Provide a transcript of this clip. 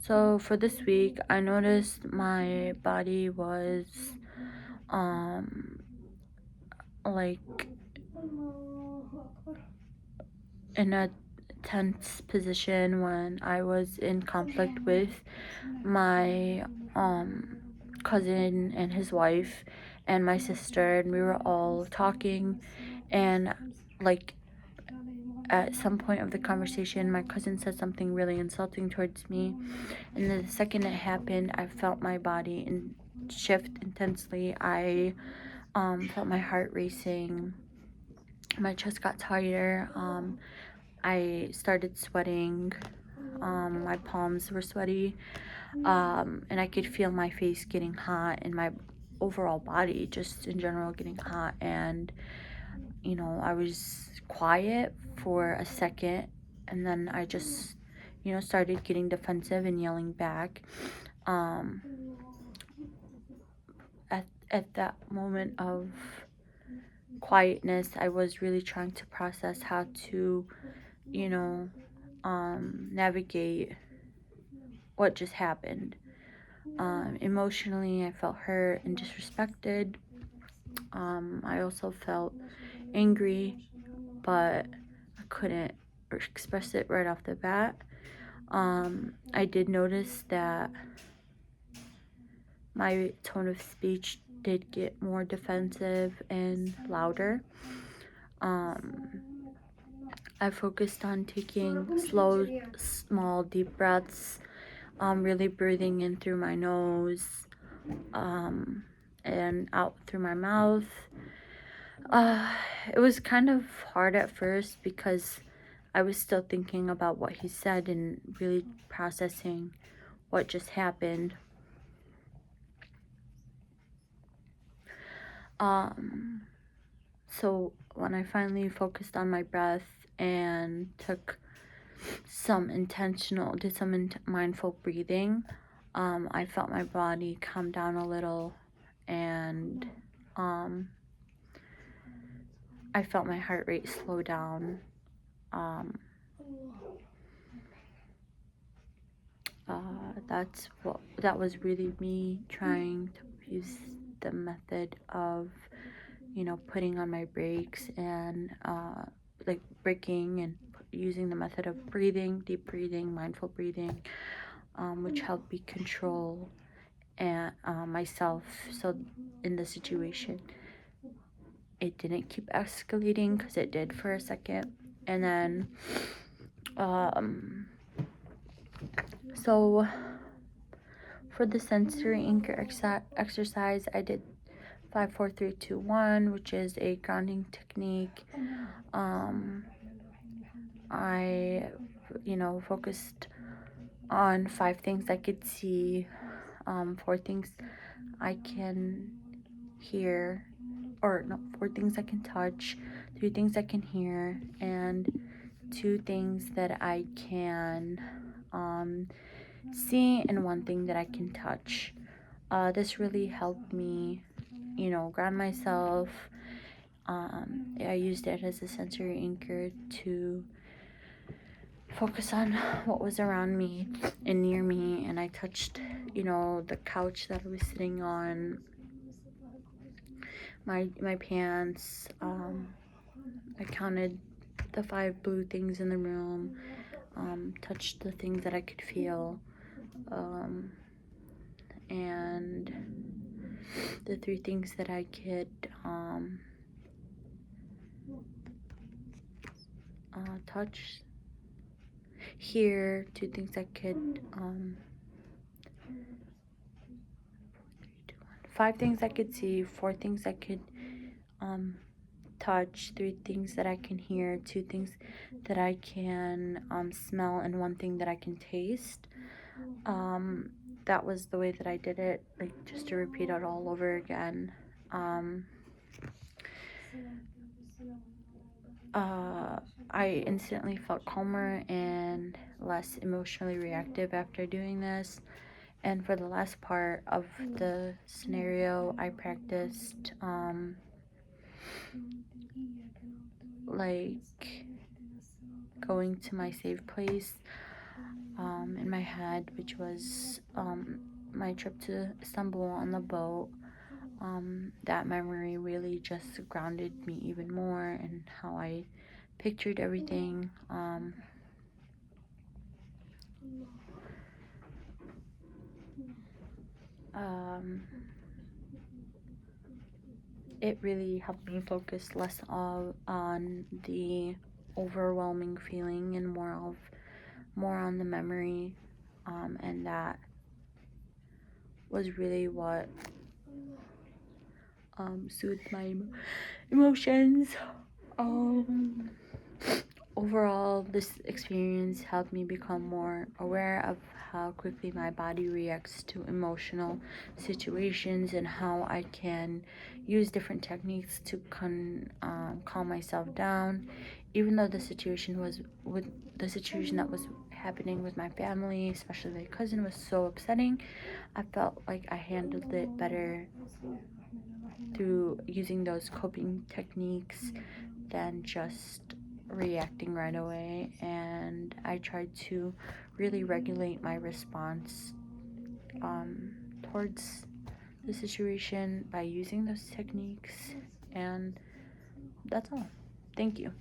So for this week, I noticed my body was um like in a tense position when I was in conflict with my cousin and his wife and my sister, and we were all talking, and like at some point of the conversation my cousin said something really insulting towards me, and the second it happened I felt my body shift intensely. I felt my heart racing, my chest got tighter, I started sweating, my palms were sweaty, and I could feel my face getting hot and my overall body just in general getting hot. And I was quiet for a second, and then I just started getting defensive and yelling back. um at that moment of quietness, I was really trying to process how to you know navigate what just happened. Emotionally, I felt hurt and disrespected. I also felt angry, but I couldn't express it right off the bat. I did notice that my tone of speech did get more defensive and louder. Um, I focused on taking slow, small, deep breaths, really breathing in through my nose, um, and out through my mouth. Uh, it was kind of hard at first because I was still thinking about what he said and really processing what just happened. Um, so when I finally focused on my breath and did some mindful breathing, I felt my body calm down a little, and um, I felt my heart rate slow down. Um, that was really me trying to use the method of putting on my brakes and like braking, and using the method of deep breathing, mindful breathing, which helped me control and myself. So in the situation, it didn't keep escalating, because it did for a second. And then so for the sensory anchor exercise, I did 5 4 3 2 1, which is a grounding technique. I focused on 5 things I could see, 4 things I can hear, or no, 4 things I can touch, 3 things I can hear, and 2 things that I can see, and 1 thing that I can touch. This really helped me, ground myself. I used it as a sensory anchor to focus on what was around me and near me, and I touched, the couch that I was sitting on, my pants. I counted the 5 blue things in the room. Touched the things that I could feel, and the 3 things that I could touch, hear, 2 things I could 5 things I could see, 4 things I could touch, 3 things that I can hear, 2 things that I can smell, and 1 thing that I can taste. That was the way that I did it, like, just to repeat it all over again. I instantly felt calmer and less emotionally reactive after doing this. And for the last part of the scenario, I practiced like going to my safe place, in my head, which was my trip to Istanbul on the boat. That memory really just grounded me even more in how I pictured everything. It really helped me focus less on the overwhelming feeling and more on the memory, and that was really what soothed my emotions. Um, Overall, this experience helped me become more aware of how quickly my body reacts to emotional situations and how I can use different techniques to calm myself down. Even though the situation that was happening with my family, especially my cousin, was so upsetting, I felt like I handled it better through using those coping techniques than just reacting right away. And I tried to really regulate my response towards the situation by using those techniques. And that's all. Thank you.